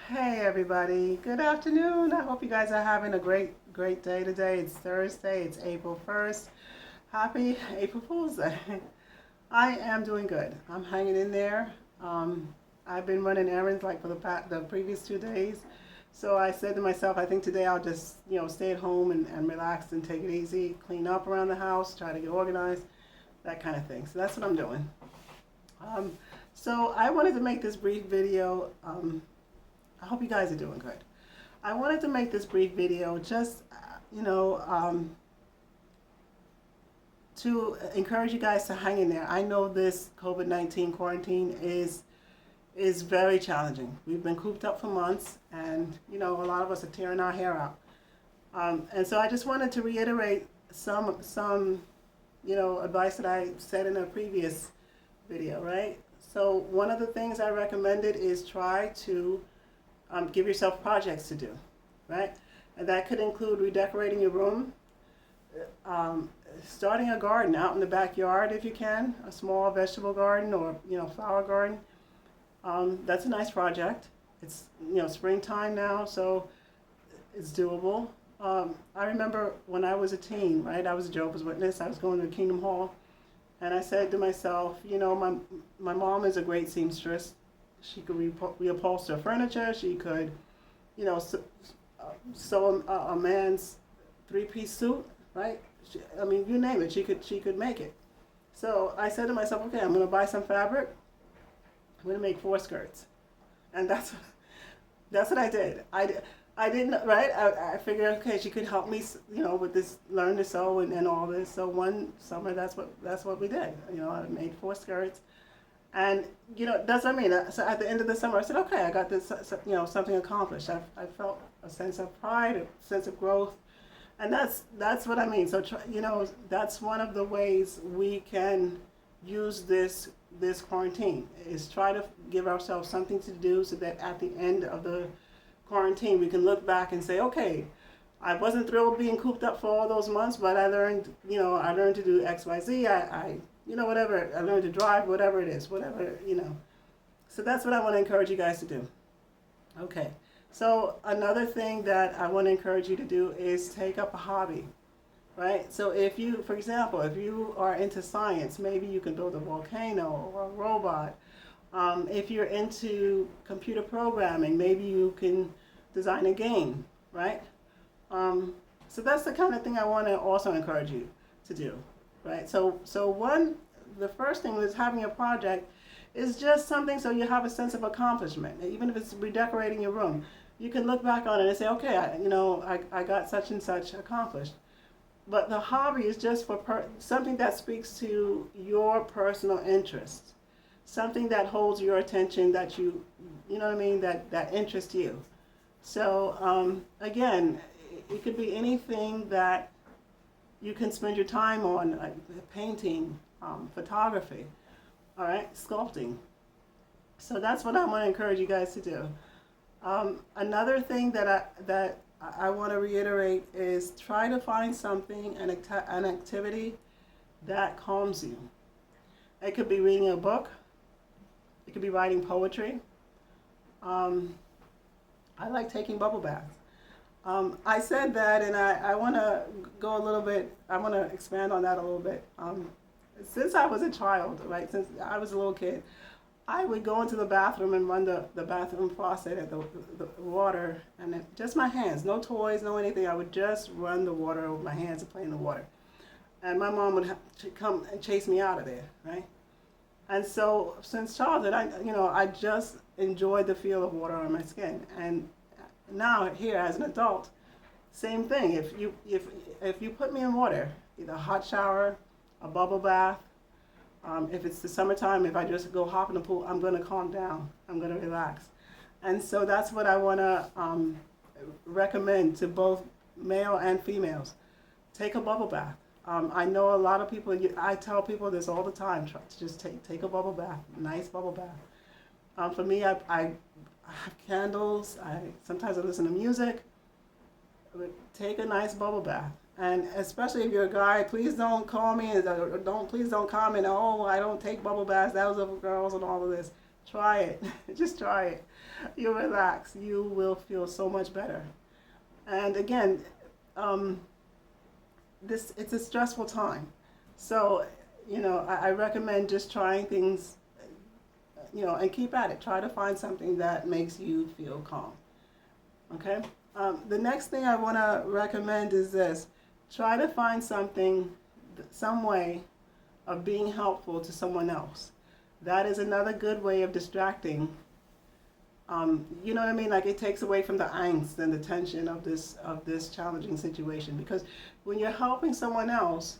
Hey everybody, good afternoon. I hope you guys are having a great day today. It's Thursday, it's April 1st. Happy April Fool's Day. I am doing good. I'm hanging in there. I've been running errands like for the previous 2 days. So I said to myself, I think today I'll just, stay at home and relax and take it easy, clean up around the house, try to get organized, that kind of thing. So that's what I'm doing. Um, so I wanted to make this brief video. I hope you guys are doing good. I wanted to make this brief video just, to encourage you guys to hang in there. I know this COVID-19 quarantine is very challenging. We've been cooped up for months, and a lot of us are tearing our hair out. And so I just wanted to reiterate some advice that I said in a previous video, right? So one of the things I recommended is try to give yourself projects to do, right? And that could include redecorating your room, starting a garden out in the backyard if you can, a small vegetable garden or flower garden. That's a nice project. It's springtime now, so it's doable. I remember when I was a teen, right? I was a Jehovah's Witness. I was going to Kingdom Hall, and I said to myself, my mom is a great seamstress. She could reupholster furniture. She could, sew a man's three-piece suit, right? You name it. She could make it. So I said to myself, okay, I'm going to buy some fabric. I'm going to make 4 skirts, and that's what I did. I didn't, right? I figured, okay, she could help me, with this, learn to sew and all this. So one summer, that's what we did. I made 4 skirts. And, that's what I mean. So at the end of the summer, I said, okay, I got this, something accomplished. I felt a sense of pride, a sense of growth. And that's what I mean. So, that's one of the ways we can use this quarantine, is try to give ourselves something to do so that at the end of the quarantine, we can look back and say, okay, I wasn't thrilled being cooped up for all those months, but I learned, I learned to do X, Y, Z. Whatever, I learned to drive, whatever it is, whatever. So that's what I want to encourage you guys to do. Okay, so another thing that I want to encourage you to do is take up a hobby, right? So if you, for example, if you are into science, maybe you can build a volcano or a robot. If you're into computer programming, maybe you can design a game, right? So that's the kind of thing I want to also encourage you to do. Right, so the first thing is having a project is just something so you have a sense of accomplishment. Even if it's redecorating your room, you can look back on it and say, okay, I got such and such accomplished. But the hobby is just for something that speaks to your personal interest, something that holds your attention, that you know what I mean, that interests you. So again, it could be anything that you can spend your time on, like painting, photography, all right, sculpting. So that's what I want to encourage you guys to do. Another thing that I want to reiterate is try to find something, an activity that calms you. It could be reading a book. It could be writing poetry. I like taking bubble baths. I said that, and I want to go a little bit, I want to expand on that a little bit. Since I was a child, right, since I was a little kid, I would go into the bathroom and run the bathroom faucet at the water, and just my hands, no toys, no anything. I would just run the water over my hands and play in the water. And my mom would come and chase me out of there, right? And so since childhood, I just enjoyed the feel of water on my skin. And now here as an adult, same thing. If you put me in water, either a hot shower, a bubble bath, if it's the summertime, if I just go hop in the pool, I'm going to calm down. I'm going to relax. And so that's what I want to recommend to both male and females. Take a bubble bath. I know a lot of people, I tell people this all the time, try to just take a bubble bath, nice bubble bath. For me, I have candles, sometimes I listen to music. Take a nice bubble bath. And especially if you're a guy, please don't call me and please don't comment, oh, I don't take bubble baths, those are for girls and all of this. Try it. Just try it. you relax, you will feel so much better. And again, um, it's a stressful time. So, I recommend just trying things, and keep at it. Try to find something that makes you feel calm. Okay? The next thing I want to recommend is this. Try to find something, some way of being helpful to someone else. That is another good way of distracting. You know what I mean? Like, it takes away from the angst and the tension of this challenging situation. Because when you're helping someone else,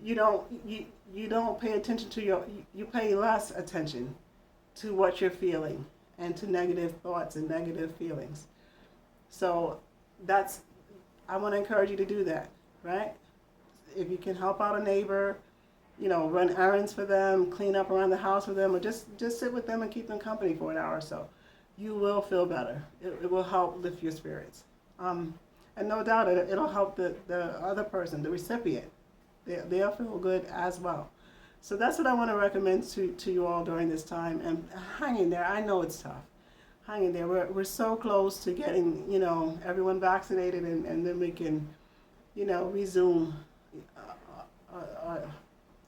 you don't pay attention to you pay less attention to what you're feeling and to negative thoughts and negative feelings. So I want to encourage you to do that, right? If you can help out a neighbor, run errands for them, clean up around the house for them, or just sit with them and keep them company for an hour or so, you will feel better. It will help lift your spirits. And no doubt it'll help the other person, the recipient. They'll feel good as well. So that's what I want to recommend to you all during this time. And hang in there. I know it's tough. Hang in there. We're so close to getting, everyone vaccinated, and then we can, resume.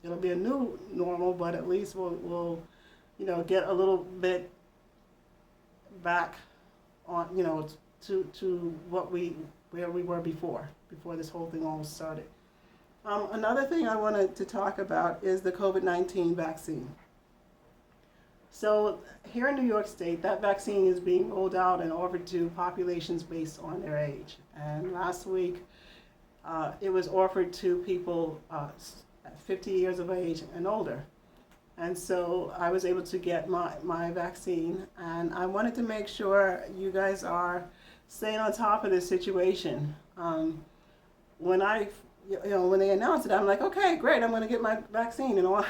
It'll be a new normal, but at least we'll get a little bit back on, to where we were before this whole thing all started. Another thing I wanted to talk about is the COVID-19 vaccine. So here in New York State, that vaccine is being rolled out and offered to populations based on their age. And last week, it was offered to people 50 years of age and older. And so I was able to get my vaccine, and I wanted to make sure you guys are staying on top of this situation. When they announced it, I'm like, okay, great, I'm going to get my vaccine. And I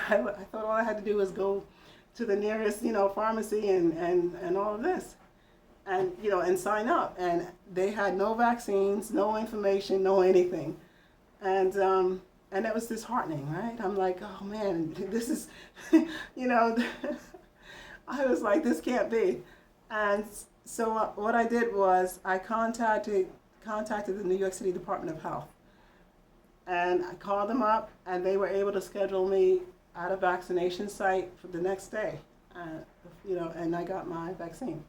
thought all I had to do was go to the nearest, pharmacy and all of this, and sign up. And they had no vaccines, no information, no anything. And it was disheartening, right? I'm like, oh man, this is, I was like, this can't be. And so what I did was I contacted the New York City Department of Health. And I called them up, and they were able to schedule me at a vaccination site for the next day, and I got my vaccine.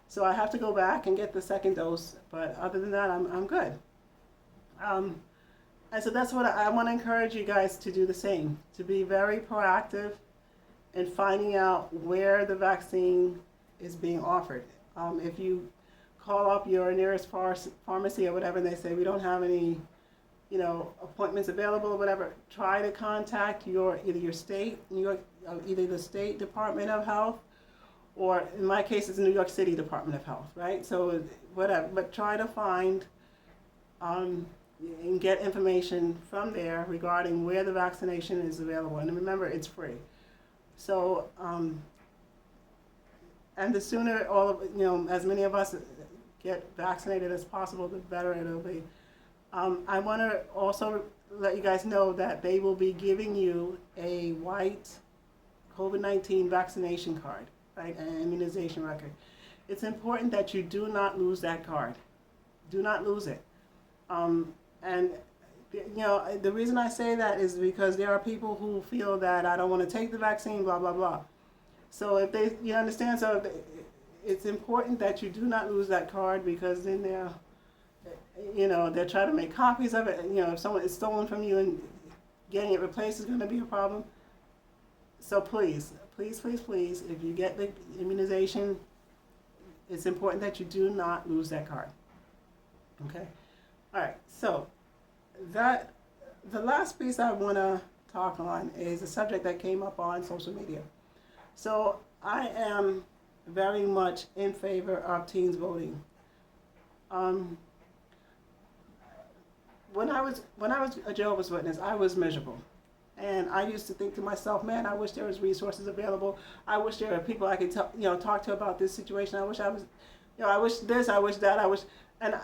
So I have to go back and get the second dose, but other than that, I'm good. And so that's what I want to encourage you guys to do the same, to be very proactive in finding out where the vaccine is being offered. If you call up your nearest pharmacy or whatever, and they say, we don't have any appointments available or whatever, try to contact either your state, either the State Department of Health, or in my case, it's the New York City Department of Health, right? So whatever, but try to find and get information from there regarding where the vaccination is available. And remember, it's free. So, and the sooner as many of us get vaccinated as possible, the better it'll be. I want to also let you guys know that they will be giving you a white COVID-19 vaccination card, right, an immunization record. It's important that you do not lose that card. Do not lose it. And the reason I say that is because there are people who feel that I don't want to take the vaccine, blah, blah, blah. So you understand, so it's important that you do not lose that card, because then they're trying to make copies of it. If someone is stolen from you and getting it replaced is going to be a problem. So please, please, please, please, if you get the immunization, it's important that you do not lose that card. Okay? All right, so the last piece I want to talk on is a subject that came up on social media. So I am very much in favor of teens voting. When I was a Jehovah's Witness, I was miserable. And I used to think to myself, man, I wish there was resources available. I wish there were people I could talk to about this situation. I wish I was, I wish this, I wish that, I wish, and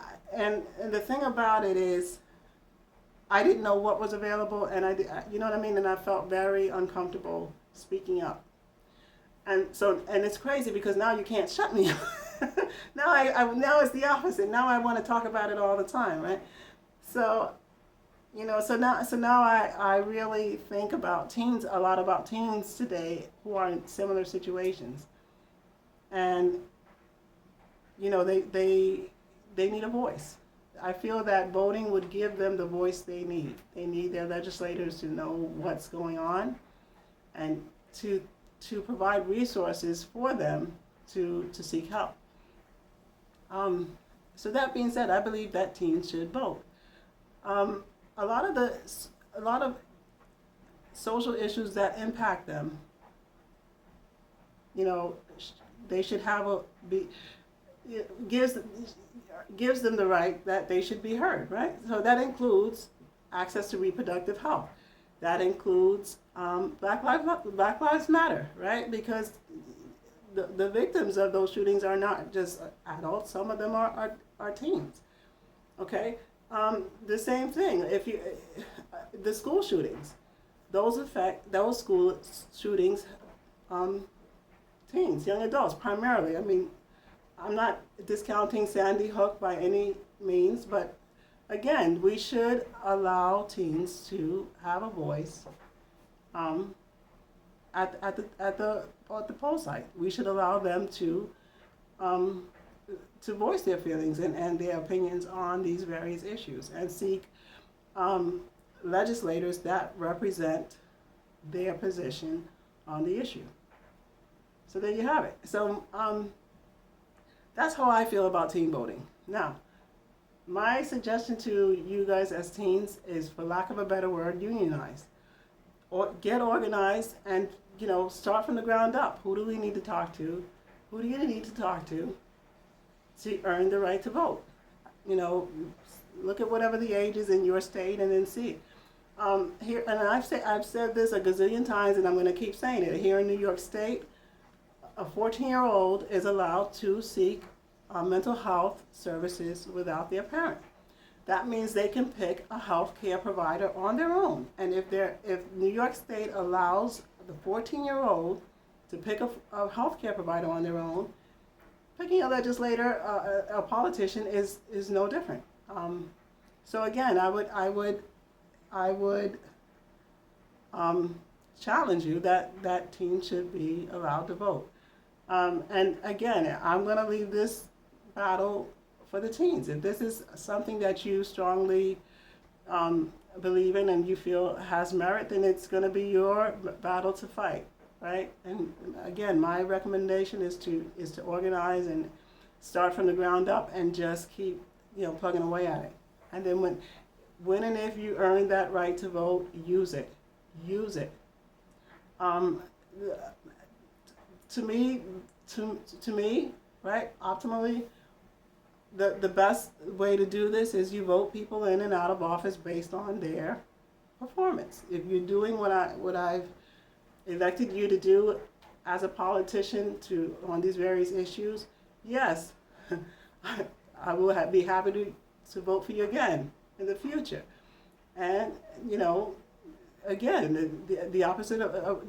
the thing about it is, I didn't know what was available, and you know what I mean, and I felt very uncomfortable speaking up. And it's crazy because now you can't shut me up. Now it's the opposite. Now I want to talk about it all the time, right? So, so now I really think about teens, a lot about teens today who are in similar situations. And, they need a voice. I feel that voting would give them the voice they need. They need their legislators to know what's going on and to provide resources for them to seek help. So that being said, I believe that teens should vote. A lot of social issues that impact them, they should have gives them the right that they should be heard, right? So that includes access to reproductive health. That includes Black Lives Matter, right? Because the victims of those shootings are not just adults. Some of them are teens. Okay. The same thing. The school shootings, those school shootings, teens, young adults primarily. I mean, I'm not discounting Sandy Hook by any means, but again, we should allow teens to have a voice at the poll site. We should allow them to voice their feelings and their opinions on these various issues and seek legislators that represent their position on the issue. So there you have it. So that's how I feel about teen voting. Now, my suggestion to you guys as teens is, for lack of a better word, unionize. Or get organized and, start from the ground up. Who do we need to talk to? Who do you need to talk to earn the right to vote? Look at whatever the age is in your state and then see. Here, and I've said this a gazillion times, and I'm going to keep saying it. Here in New York State, a 14-year-old is allowed to seek mental health services without their parent. That means they can pick a health care provider on their own. And if New York State allows the 14-year-old to pick a health care provider on their own, picking a legislator, a politician is no different. So again, I would challenge you that teens should be allowed to vote. And again, I'm going to leave this battle for the teens. If this is something that you strongly believe in and you feel has merit, then it's going to be your battle to fight, right? And again, my recommendation is to organize and start from the ground up and just keep plugging away at it. And then when and if you earn that right to vote, use it. To me, right, optimally, the best way to do this is you vote people in and out of office based on their performance. If you're doing what I've elected you to do as a politician on these various issues, yes, I will be happy to vote for you again in the future. And again, the opposite of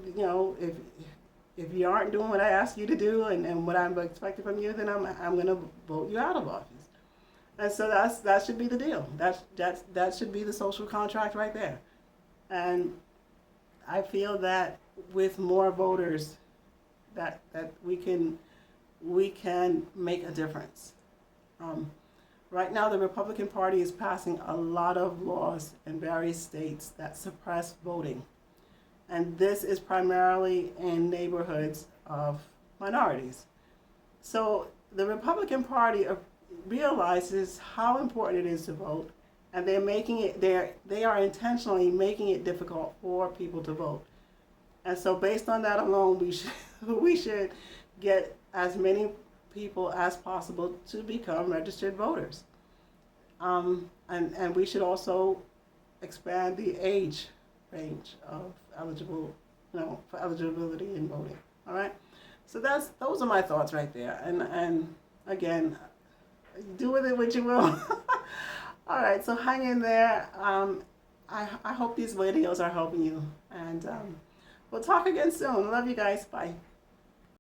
if you aren't doing what I ask you to do and what I'm expecting from you, then I'm going to vote you out of office. And so that should be the deal. That should be the social contract right there. And I feel that with more voters, that we can make a difference. Right now, the Republican Party is passing a lot of laws in various states that suppress voting. And this is primarily in neighborhoods of minorities. So the Republican Party realizes how important it is to vote, and they are intentionally making it difficult for people to vote. And so based on that alone, we should get as many people as possible to become registered voters. And we should also expand the age range of for eligibility in voting. All right. So those are my thoughts right there. And again, do with it what you will. All right. So hang in there. I hope these videos are helping you, and we'll talk again soon. Love you guys. Bye.